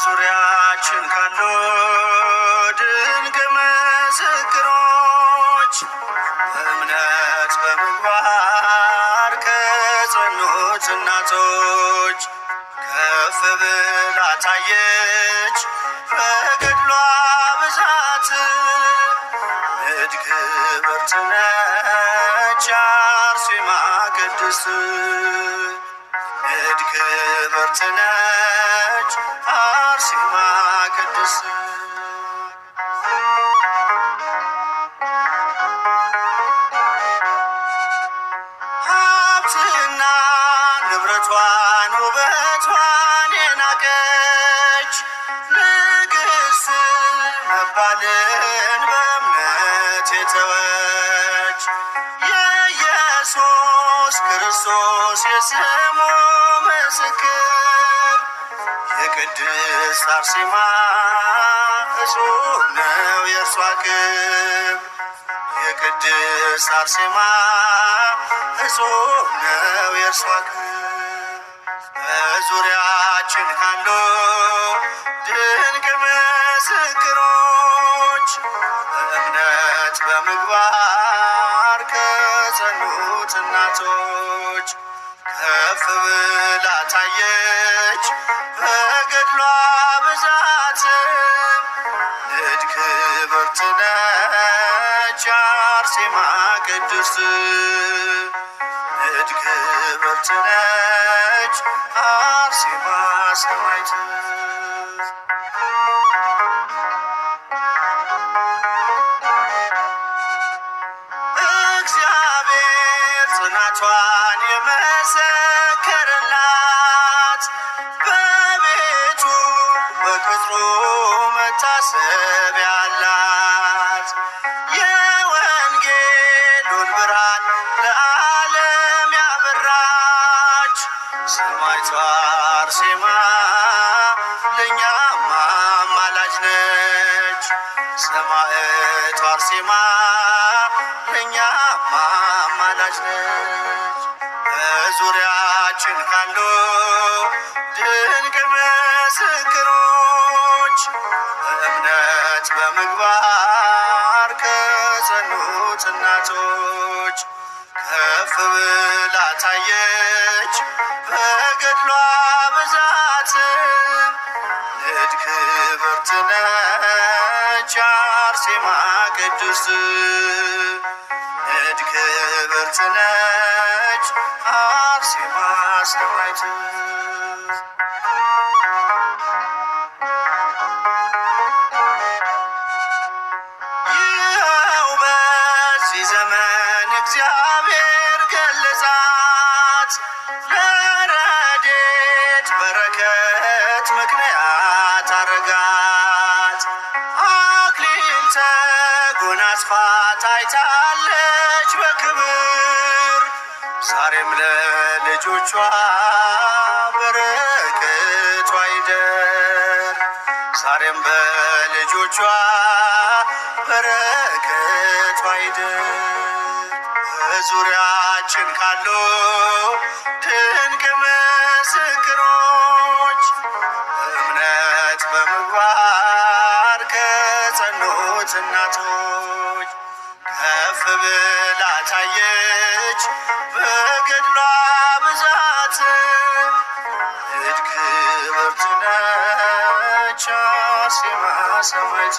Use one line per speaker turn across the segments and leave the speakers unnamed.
በዙሪያችን ካሉ ድንቅ ምስክሮች በእምነት በምግባር ከጸኑት እናቶች ከፍ ብላ ታየች በገድሏ ብዛት። ንድ ክብርት ነች አርሴማ ቅድስት፣ ንድ ክብርት ነች አርሴማ ቅድስት። ሀብትና ንብረቷን ውበቷን የናቀች ንግሥት መባልን በእምነት የተወች የኢየሱስ ክርስቶስ የስሙ ምስክር የቅድስት አርሴማ እጹብ ነው የእርሷ ክብር። የቅድስት አርሴማ እጹብ ነው የእርሷ ክብር። በዙሪያችን ካሉ ድንቅ ምስክሮች በእምነት በምግባር ከጸኑት እናቶች ከፍ ብላ ታየች በገድሏ ብዛት። ንድ ክብርት ነች አርሴማ ቅድስት፣ ንድ ክብርት ነች አርሴማ ሰማዕት። እግዚአብሔር ጽናቷን የመሰከረላት በቤቱ በቅጥሩ መታሰቢያ አላት። የወንጌሉን ብርሃን ለዓለም ያበራች ሰማዕቷ አርሴማ ለእኛም አማላጅ ነች። ሰማዕቷ አርሴማ ለእኛም አማላጅ ነች። በዙሪያችን ካሉ ድንቅ ምስክሮች በእምነት በምግባር ከጸኑት እናቶች ከፍ ብላ ታየች በገድሏ ብዛት። ንድ ክብርት ነች አርሴማ ቅድስት፣ ንድ ክብርት ነች አርሴማ ሰማዕት። ይኸው በዚህ ዘመን እግዚአብሔር ገለጻት፣ ለረድኤት በረከት ምክንያት አረጋት። አክሊል ተጎናጽፋ ታይታለች በክብር፣ ዛሬም ለልጆቿ በረከቷ ይደር። ዛሬም በልጆቿ በረከቷ ይደር። በዙሪያችን ካሉ ድንቅ ምስክሮች በእምነት በምግባር ከጸኑት እናቶች ከፍ ብላ ታየች በገድሏ ብዛት። ንድ ክብርት ነች አርሴማ ሰማዕት፣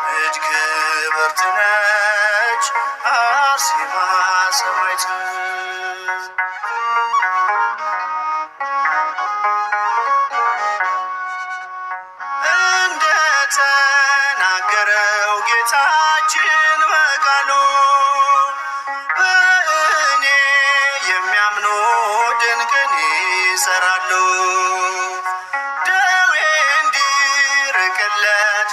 ንድ ክብርት ነች አርሴማ ሰማዕት። እንደተናገረው ጌታችን በቃሉ በእኔ የሚያምኑ ድንቅን ይሰራሉ። ደዌ እንዲርቅለት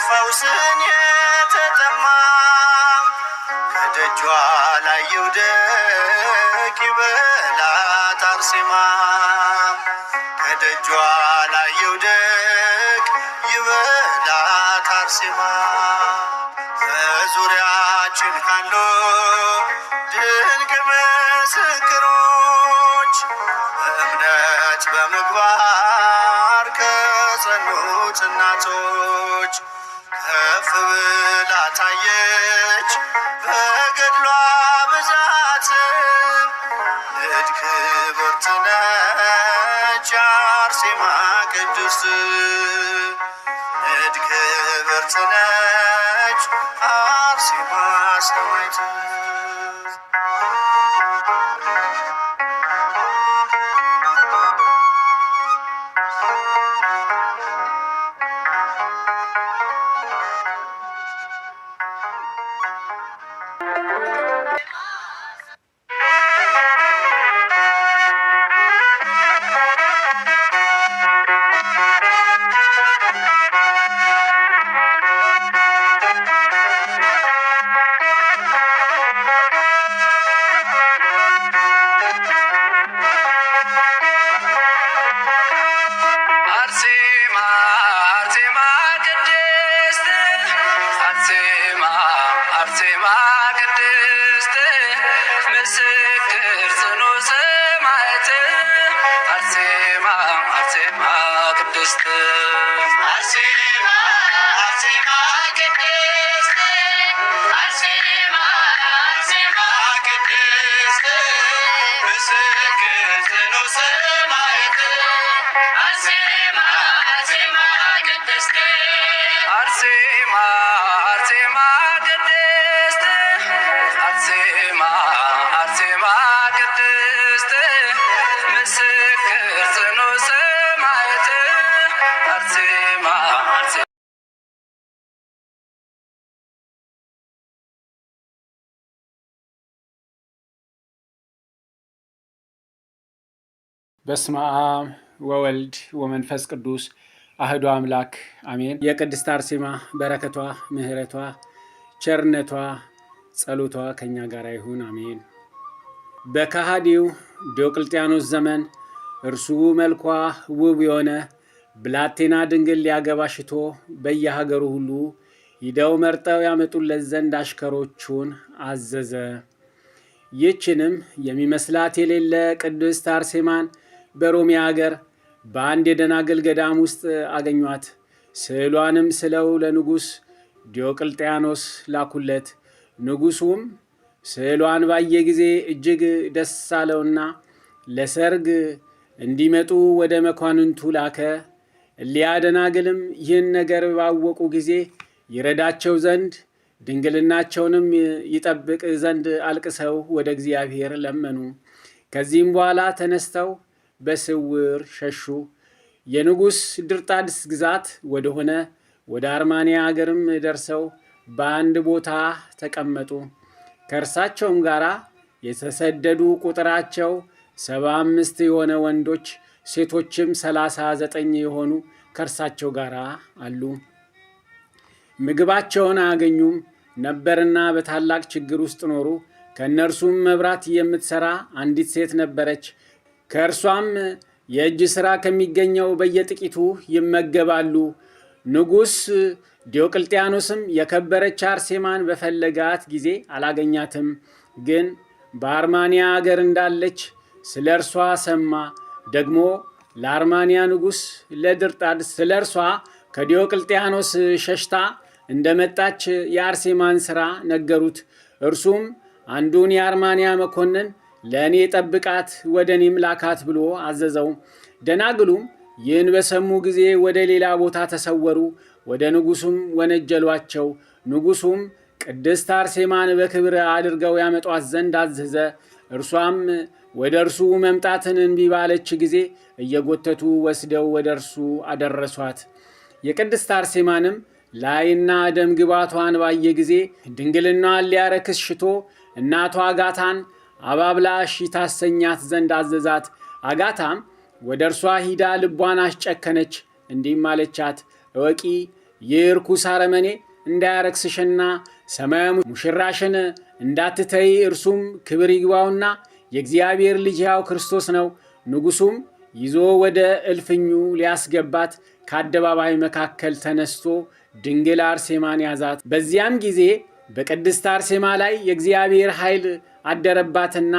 ፈውስን የተጠማ ከደጇ ላይ ይውደቅ ይበላት አርሴማ፣ ከደጇ ላይ ይውደቅ ይበላት አርሴማ። በዙሪያችን ካሉ ድንቅ ምስክሮች በእምነት በምግባር ለጸኑት እናቶች ከፍ ብላ ታየች በገድሏ ብዛት ንድ ክብርት ነች አርሴማ ቅድስት ንድ ክብርት ነች አርሴማ ሰማዕት
በስመ አብ ወወልድ ወመንፈስ ቅዱስ አህዱ አምላክ አሜን። የቅድስት አርሴማ በረከቷ፣ ምሕረቷ፣ ቸርነቷ፣ ጸሎቷ ከኛ ጋር ይሁን አሜን። በከሃዲው ዲዮቅልጥያኖስ ዘመን እርሱ መልኳ ውብ የሆነ ብላቴና ድንግል ሊያገባ ሽቶ በየሀገሩ ሁሉ ሂደው መርጠው ያመጡለት ዘንድ አሽከሮቹን አዘዘ። ይህችንም የሚመስላት የሌለ ቅድስት አርሴማን በሮሜ ሀገር በአንድ የደናግል ገዳም ውስጥ አገኟት። ስዕሏንም ስለው ለንጉሥ ዲዮቅልጥያኖስ ላኩለት። ንጉሡም ስዕሏን ባየ ጊዜ እጅግ ደስ አለውና ለሰርግ እንዲመጡ ወደ መኳንንቱ ላከ። እሊያ ደናግልም ይህን ነገር ባወቁ ጊዜ ይረዳቸው ዘንድ ድንግልናቸውንም ይጠብቅ ዘንድ አልቅሰው ወደ እግዚአብሔር ለመኑ። ከዚህም በኋላ ተነስተው በስውር ሸሹ። የንጉሥ ድርጣድስ ግዛት ወደሆነ ወደ አርማንያ አገርም ደርሰው በአንድ ቦታ ተቀመጡ። ከእርሳቸውም ጋር የተሰደዱ ቁጥራቸው 75 የሆነ ወንዶች፣ ሴቶችም 39 የሆኑ ከእርሳቸው ጋር አሉ። ምግባቸውን አያገኙም ነበርና በታላቅ ችግር ውስጥ ኖሩ። ከእነርሱም መብራት የምትሰራ አንዲት ሴት ነበረች። ከእርሷም የእጅ ሥራ ከሚገኘው በየጥቂቱ ይመገባሉ። ንጉሥ ዲዮቅልጥያኖስም የከበረች አርሴማን በፈለጋት ጊዜ አላገኛትም። ግን በአርማንያ አገር እንዳለች ስለ እርሷ ሰማ። ደግሞ ለአርማንያ ንጉሥ ለድርጣድስ ስለ እርሷ ከዲዮቅልጥያኖስ ሸሽታ እንደመጣች የአርሴማን ሥራ ነገሩት። እርሱም አንዱን የአርማንያ መኮንን ለእኔ ጠብቃት፣ ወደ እኔም ላካት ብሎ አዘዘው። ደናግሉም ይህን በሰሙ ጊዜ ወደ ሌላ ቦታ ተሰወሩ። ወደ ንጉሡም ወነጀሏቸው። ንጉሡም ቅድስት አርሴማን በክብር አድርገው ያመጧት ዘንድ አዘዘ። እርሷም ወደ እርሱ መምጣትን እንቢ ባለች ጊዜ እየጎተቱ ወስደው ወደ እርሱ አደረሷት። የቅድስት አርሴማንም ላይና ደም ግባቷን ባየ ጊዜ ድንግልናዋን ሊያረክስ ሽቶ እናቷ አጋታን አባብላሽ ታሰኛት ዘንድ አዘዛት። አጋታም ወደ እርሷ ሂዳ ልቧን አስጨከነች። እንዲህም አለቻት፣ እወቂ ይህ ርኩስ አረመኔ እንዳያረክስሽና ሰማያዊ ሙሽራሽን እንዳትተይ፣ እርሱም ክብር ይግባውና የእግዚአብሔር ልጅ ሕያው ክርስቶስ ነው። ንጉሡም ይዞ ወደ እልፍኙ ሊያስገባት ከአደባባይ መካከል ተነስቶ ድንግል አርሴማን ያዛት። በዚያም ጊዜ በቅድስት አርሴማ ላይ የእግዚአብሔር ኃይል አደረባትና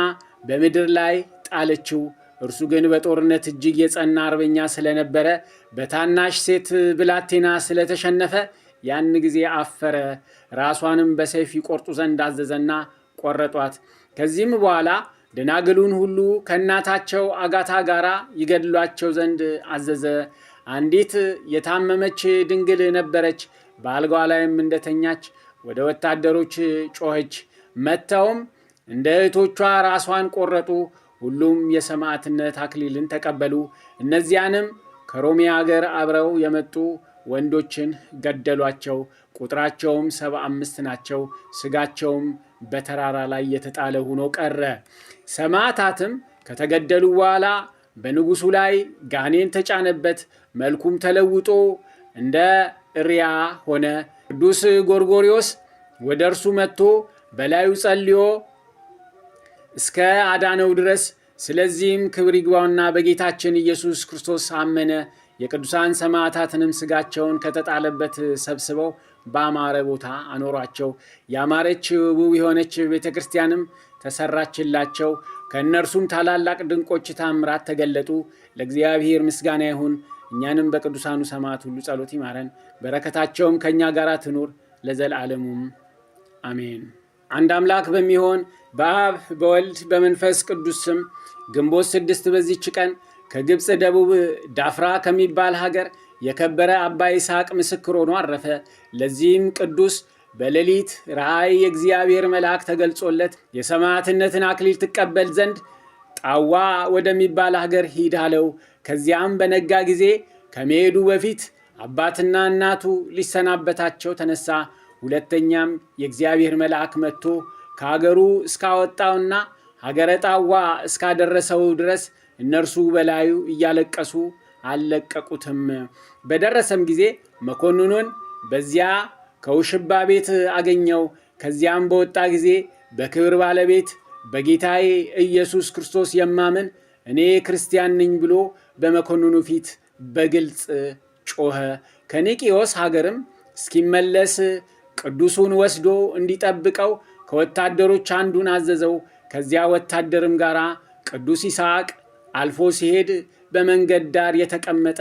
በምድር ላይ ጣለችው። እርሱ ግን በጦርነት እጅግ የጸና አርበኛ ስለነበረ በታናሽ ሴት ብላቴና ስለተሸነፈ ያን ጊዜ አፈረ። ራሷንም በሰይፍ ይቆርጡ ዘንድ አዘዘና ቆረጧት። ከዚህም በኋላ ደናግሉን ሁሉ ከእናታቸው አጋታ ጋር ይገድሏቸው ዘንድ አዘዘ። አንዲት የታመመች ድንግል ነበረች። በአልጋዋ ላይም እንደተኛች ወደ ወታደሮች ጮኸች። መጥተውም እንደ እህቶቿ ራሷን ቆረጡ። ሁሉም የሰማዕትነት አክሊልን ተቀበሉ። እነዚያንም ከሮሜ አገር አብረው የመጡ ወንዶችን ገደሏቸው። ቁጥራቸውም 75 ናቸው። ስጋቸውም በተራራ ላይ የተጣለ ሆኖ ቀረ። ሰማዕታትም ከተገደሉ በኋላ በንጉሱ ላይ ጋኔን ተጫነበት። መልኩም ተለውጦ እንደ እሪያ ሆነ። ቅዱስ ጎርጎርዮስ ወደ እርሱ መጥቶ በላዩ ጸልዮ እስከ አዳነው ድረስ። ስለዚህም ክብር ይግባውና በጌታችን ኢየሱስ ክርስቶስ አመነ። የቅዱሳን ሰማዕታትንም ስጋቸውን ከተጣለበት ሰብስበው በአማረ ቦታ አኖሯቸው። ያማረች ውብ የሆነች ቤተ ክርስቲያንም ተሰራችላቸው። ከእነርሱም ታላላቅ ድንቆች ታምራት ተገለጡ። ለእግዚአብሔር ምስጋና ይሁን። እኛንም በቅዱሳኑ ሰማዕት ሁሉ ጸሎት ይማረን፣ በረከታቸውም ከእኛ ጋር ትኑር ለዘላለሙም አሜን። አንድ አምላክ በሚሆን በአብ በወልድ በመንፈስ ቅዱስ ስም ግንቦት 6 በዚች ቀን ከግብፅ ደቡብ ዳፍራ ከሚባል ሀገር የከበረ አባ ይስሐቅ ምስክር ሆኖ አረፈ። ለዚህም ቅዱስ በሌሊት ራእይ የእግዚአብሔር መልአክ ተገልጾለት የሰማዕትነትን አክሊል ትቀበል ዘንድ ጣዋ ወደሚባል ሀገር ሂድ አለው። ከዚያም በነጋ ጊዜ ከመሄዱ በፊት አባትና እናቱ ሊሰናበታቸው ተነሳ። ሁለተኛም የእግዚአብሔር መልአክ መጥቶ ከሀገሩ እስካወጣውና ሀገረ ጣዋ እስካደረሰው ድረስ እነርሱ በላዩ እያለቀሱ አልለቀቁትም። በደረሰም ጊዜ መኮንኑን በዚያ ከውሽባ ቤት አገኘው። ከዚያም በወጣ ጊዜ በክብር ባለቤት በጌታዬ ኢየሱስ ክርስቶስ የማምን እኔ ክርስቲያን ነኝ ብሎ በመኮንኑ ፊት በግልጽ ጮኸ። ከኒቂዮስ ሀገርም እስኪመለስ ቅዱሱን ወስዶ እንዲጠብቀው ከወታደሮች አንዱን አዘዘው። ከዚያ ወታደርም ጋር ቅዱስ ይስሐቅ አልፎ ሲሄድ በመንገድ ዳር የተቀመጠ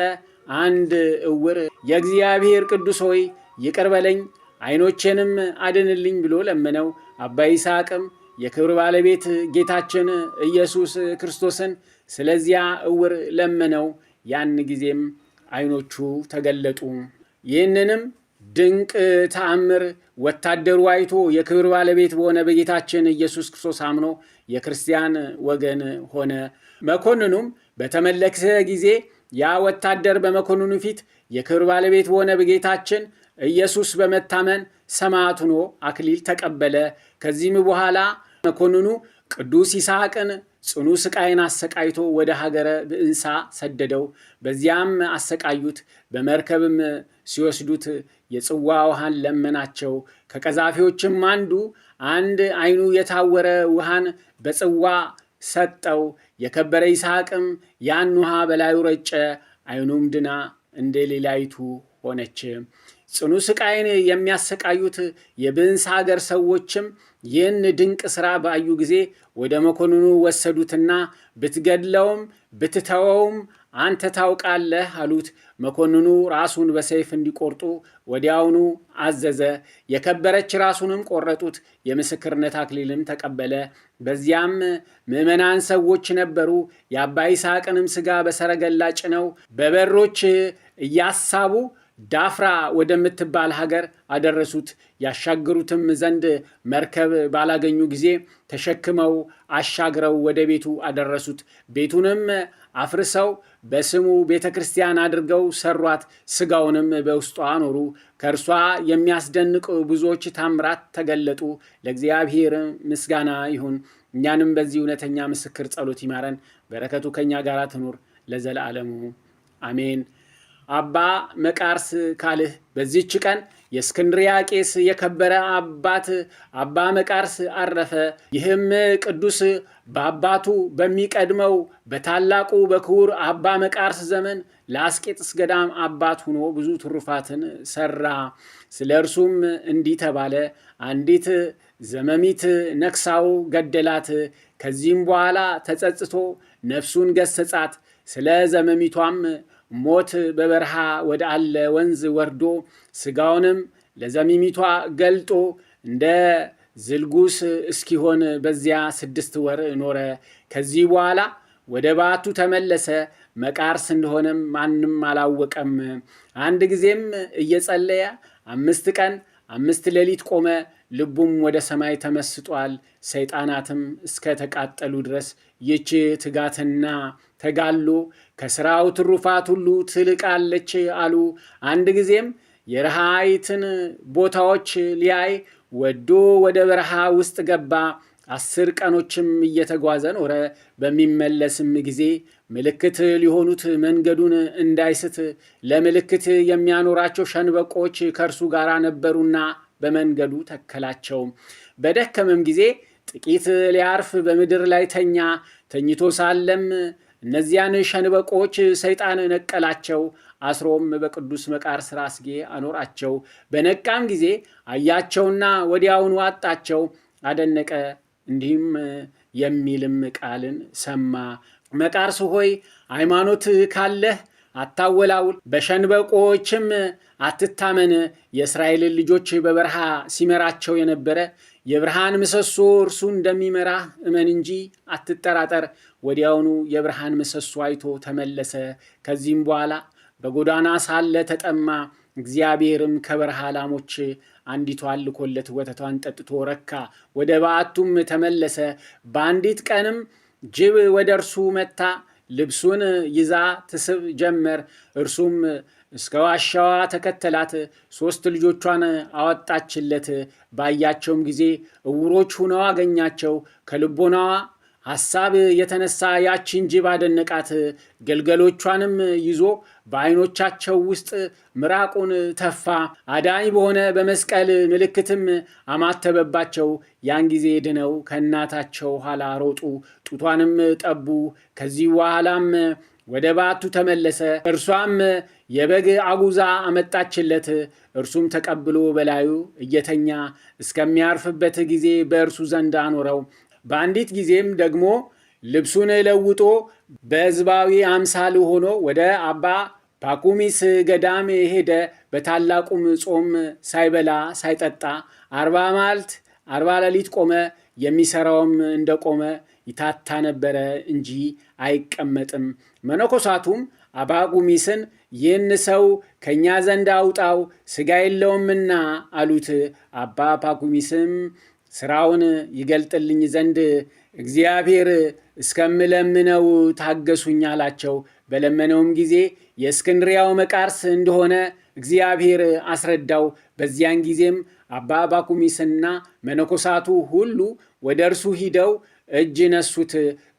አንድ እውር የእግዚአብሔር ቅዱስ ሆይ ይቅር በለኝ ዓይኖቼንም አድንልኝ ብሎ ለመነው። አባ ይስሐቅም የክብር ባለቤት ጌታችን ኢየሱስ ክርስቶስን ስለዚያ እውር ለመነው። ያን ጊዜም ዓይኖቹ ተገለጡ። ይህንንም ድንቅ ተአምር ወታደሩ አይቶ የክብር ባለቤት በሆነ በጌታችን ኢየሱስ ክርስቶስ አምኖ የክርስቲያን ወገን ሆነ። መኮንኑም በተመለሰ ጊዜ ያ ወታደር በመኮንኑ ፊት የክብር ባለቤት በሆነ በጌታችን ኢየሱስ በመታመን ሰማዕት ሆኖ አክሊል ተቀበለ። ከዚህም በኋላ መኮንኑ ቅዱስ ይስሐቅን ጽኑ ስቃይን አሰቃይቶ ወደ ሀገረ ብእንሳ ሰደደው። በዚያም አሰቃዩት። በመርከብም ሲወስዱት የጽዋ ውሃን ለመናቸው። ከቀዛፊዎችም አንድ ዓይኑ የታወረ ውሃን በጽዋ ሰጠው። የከበረ ይስሐቅም ያን ውሃ በላዩ ረጨ። ዓይኑም ድና እንደ ሌላይቱ ሆነች። ጽኑ ስቃይን የሚያሰቃዩት የብእንሳ ሀገር ሰዎችም ይህን ድንቅ ሥራ ባዩ ጊዜ ወደ መኮንኑ ወሰዱትና ብትገድለውም ብትተወውም አንተ ታውቃለህ አሉት። መኮንኑ ራሱን በሰይፍ እንዲቆርጡ ወዲያውኑ አዘዘ። የከበረች ራሱንም ቆረጡት። የምስክርነት አክሊልም ተቀበለ። በዚያም ምዕመናን ሰዎች ነበሩ። የአባ ይስሐቅንም ሥጋ በሰረገላ ጭነው በበሮች እያሳቡ ዳፍራ ወደምትባል ሀገር አደረሱት። ያሻግሩትም ዘንድ መርከብ ባላገኙ ጊዜ ተሸክመው አሻግረው ወደ ቤቱ አደረሱት። ቤቱንም አፍርሰው በስሙ ቤተ ክርስቲያን አድርገው ሰሯት። ሥጋውንም በውስጧ አኖሩ። ከእርሷ የሚያስደንቅ ብዙዎች ታምራት ተገለጡ። ለእግዚአብሔር ምስጋና ይሁን። እኛንም በዚህ እውነተኛ ምስክር ጸሎት ይማረን፣ በረከቱ ከእኛ ጋር ትኑር ለዘላለሙ አሜን። አባ መቃርስ ካልህ። በዚህች ቀን የእስክንድርያ ቄስ የከበረ አባት አባ መቃርስ አረፈ። ይህም ቅዱስ በአባቱ በሚቀድመው በታላቁ በክቡር አባ መቃርስ ዘመን ለአስቄጥስ ገዳም አባት ሆኖ ብዙ ትሩፋትን ሰራ። ስለ እርሱም እንዲህ ተባለ። አንዲት ዘመሚት ነክሳው ገደላት። ከዚህም በኋላ ተጸጽቶ ነፍሱን ገሰጻት። ስለ ዘመሚቷም ሞት በበረሃ ወደ አለ ወንዝ ወርዶ ስጋውንም ለዘመሚቷ ገልጦ እንደ ዝልጉስ እስኪሆን በዚያ 6 ወር ኖረ። ከዚህ በኋላ ወደ ባቱ ተመለሰ። መቃርስ እንደሆነም ማንም አላወቀም። አንድ ጊዜም እየጸለየ 5 ቀን 5 ሌሊት ቆመ። ልቡም ወደ ሰማይ ተመስጧል። ሰይጣናትም እስከ ተቃጠሉ ድረስ ይህች ትጋትና ተጋሎ ከስራው ትሩፋት ሁሉ ትልቃለች አሉ። አንድ ጊዜም የረሃይትን ቦታዎች ሊያይ ወዶ ወደ በረሃ ውስጥ ገባ። 10 ቀኖችም እየተጓዘ ኖረ። በሚመለስም ጊዜ ምልክት ሊሆኑት መንገዱን እንዳይስት ለምልክት የሚያኖራቸው ሸንበቆች ከእርሱ ጋር ነበሩና በመንገዱ ተከላቸው። በደከመም ጊዜ ጥቂት ሊያርፍ በምድር ላይ ተኛ። ተኝቶ ሳለም እነዚያን ሸንበቆች ሰይጣን ነቀላቸው። አስሮም በቅዱስ መቃርስ ራስጌ አኖራቸው። በነቃም ጊዜ አያቸውና ወዲያውኑ አጣቸው፣ አደነቀ። እንዲህም የሚልም ቃልን ሰማ። መቃርስ ሆይ ሃይማኖት ካለህ አታወላውል፣ በሸንበቆችም አትታመን። የእስራኤልን ልጆች በበረሃ ሲመራቸው የነበረ የብርሃን ምሰሶ እርሱ እንደሚመራህ እመን እንጂ አትጠራጠር። ወዲያውኑ የብርሃን ምሰሶ አይቶ ተመለሰ። ከዚህም በኋላ በጎዳና ሳለ ተጠማ። እግዚአብሔርም ከበረሃ ላሞች አንዲቷን ልኮለት ወተቷን ጠጥቶ ረካ። ወደ በዓቱም ተመለሰ። በአንዲት ቀንም ጅብ ወደ እርሱ መታ፣ ልብሱን ይዛ ትስብ ጀመር። እርሱም እስከ ዋሻዋ ተከተላት። 3 ልጆቿን አወጣችለት። ባያቸውም ጊዜ እውሮች ሁነው አገኛቸው። ከልቦናዋ ሐሳብ የተነሳ ያችን ጅብ አደነቃት። ግልገሎቿንም ይዞ በዓይኖቻቸው ውስጥ ምራቁን ተፋ። አዳኝ በሆነ በመስቀል ምልክትም አማተበባቸው። ያን ጊዜ ድነው ከእናታቸው ኋላ ሮጡ፣ ጡቷንም ጠቡ። ከዚህ በኋላም ወደ ባቱ ተመለሰ። እርሷም የበግ አጉዛ አመጣችለት። እርሱም ተቀብሎ በላዩ እየተኛ እስከሚያርፍበት ጊዜ በእርሱ ዘንድ አኖረው። በአንዲት ጊዜም ደግሞ ልብሱን ለውጦ በሕዝባዊ አምሳል ሆኖ ወደ አባ ፓኩሚስ ገዳም ሄደ። በታላቁም ጾም ሳይበላ ሳይጠጣ 40 መዓልት 40 ሌሊት ቆመ። የሚሰራውም እንደቆመ ይታታ ነበረ እንጂ አይቀመጥም። መነኮሳቱም አባ ጳኩሚስን ይህን ሰው ከእኛ ዘንድ አውጣው፣ ሥጋ የለውምና አሉት። አባ ጳኩሚስም ስራውን ይገልጥልኝ ዘንድ እግዚአብሔር እስከምለምነው ታገሱኝ አላቸው። በለመነውም ጊዜ የእስክንድሪያው መቃርስ እንደሆነ እግዚአብሔር አስረዳው። በዚያን ጊዜም አባ ጳኩሚስና መነኮሳቱ ሁሉ ወደ እርሱ ሂደው እጅ ነሱት።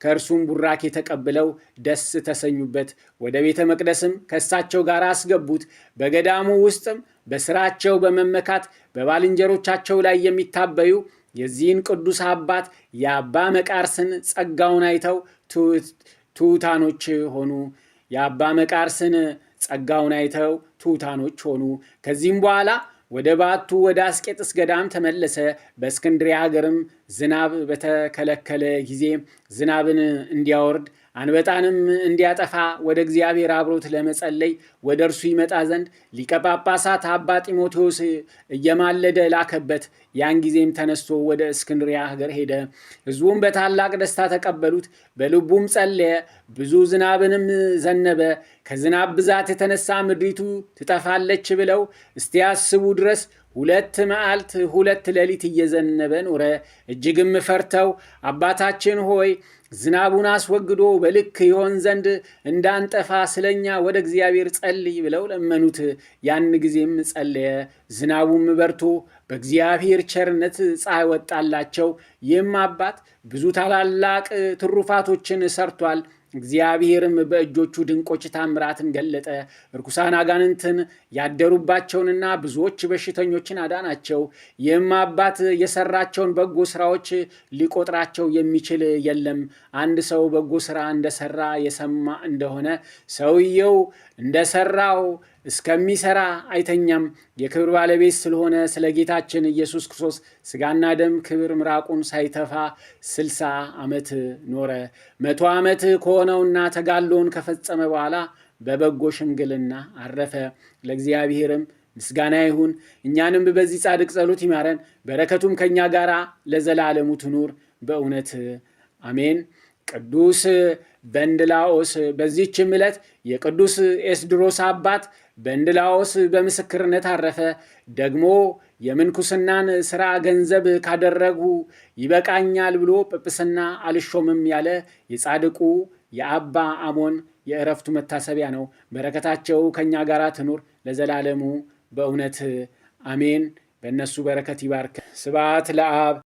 ከእርሱም ቡራኬ ተቀብለው ደስ ተሰኙበት። ወደ ቤተ መቅደስም ከእሳቸው ጋር አስገቡት። በገዳሙ ውስጥም በስራቸው በመመካት በባልንጀሮቻቸው ላይ የሚታበዩ የዚህን ቅዱስ አባት የአባ መቃርስን ጸጋውን አይተው ትሑታኖች ሆኑ። የአባ መቃርስን ጸጋውን አይተው ትሑታኖች ሆኑ። ከዚህም በኋላ ወደ ባቱ ወደ አስቄጥስ ገዳም ተመለሰ። በእስክንድርያ ሀገርም ዝናብ በተከለከለ ጊዜ ዝናብን እንዲያወርድ አንበጣንም እንዲያጠፋ ወደ እግዚአብሔር አብሮት ለመጸለይ ወደ እርሱ ይመጣ ዘንድ ሊቀ ጳጳሳት አባ ጢሞቴዎስ እየማለደ ላከበት። ያን ጊዜም ተነስቶ ወደ እስክንድርያ ሀገር ሄደ። ሕዝቡም በታላቅ ደስታ ተቀበሉት። በልቡም ጸለየ። ብዙ ዝናብንም ዘነበ። ከዝናብ ብዛት የተነሳ ምድሪቱ ትጠፋለች ብለው እስቲያስቡ ድረስ 2 መዓልት 2 ሌሊት እየዘነበ ኖረ። እጅግም ፈርተው አባታችን ሆይ ዝናቡን አስወግዶ በልክ ይሆን ዘንድ እንዳንጠፋ ስለኛ ወደ እግዚአብሔር ጸልይ ብለው ለመኑት። ያን ጊዜም ጸለየ። ዝናቡም በርቶ በእግዚአብሔር ቸርነት ፀሐይ ወጣላቸው። ይህም አባት ብዙ ታላላቅ ትሩፋቶችን ሰርቷል። እግዚአብሔርም በእጆቹ ድንቆች ታምራትን ገለጠ። ርኩሳን አጋንንትን ያደሩባቸውንና ብዙዎች በሽተኞችን አዳናቸው። ይህም አባት የሰራቸውን በጎ ስራዎች ሊቆጥራቸው የሚችል የለም። አንድ ሰው በጎ ስራ እንደሰራ የሰማ እንደሆነ ሰውየው እንደሰራው እስከሚሰራ አይተኛም። የክብር ባለቤት ስለሆነ ስለ ጌታችን ኢየሱስ ክርስቶስ ሥጋና ደም ክብር ምራቁን ሳይተፋ 60 ዓመት ኖረ። 100 ዓመት ከሆነውና ተጋድሎውን ከፈጸመ በኋላ በበጎ ሽምግልና አረፈ። ለእግዚአብሔርም ምስጋና ይሁን። እኛንም በዚህ ጻድቅ ጸሎት ይማረን፣ በረከቱም ከእኛ ጋር ለዘላለሙ ትኑር በእውነት አሜን። ቅዱስ በንድላኦስ። በዚህችም ዕለት የቅዱስ ኤስድሮስ አባት በንድላኦስ በምስክርነት አረፈ። ደግሞ የምንኩስናን ሥራ ገንዘብ ካደረጉ ይበቃኛል ብሎ ጵጵስና አልሾምም ያለ የጻድቁ የአባ አሞን የእረፍቱ መታሰቢያ ነው። በረከታቸው ከእኛ ጋር ትኑር ለዘላለሙ በእውነት አሜን። በእነሱ በረከት ይባርክ። ስብሐት ለአብ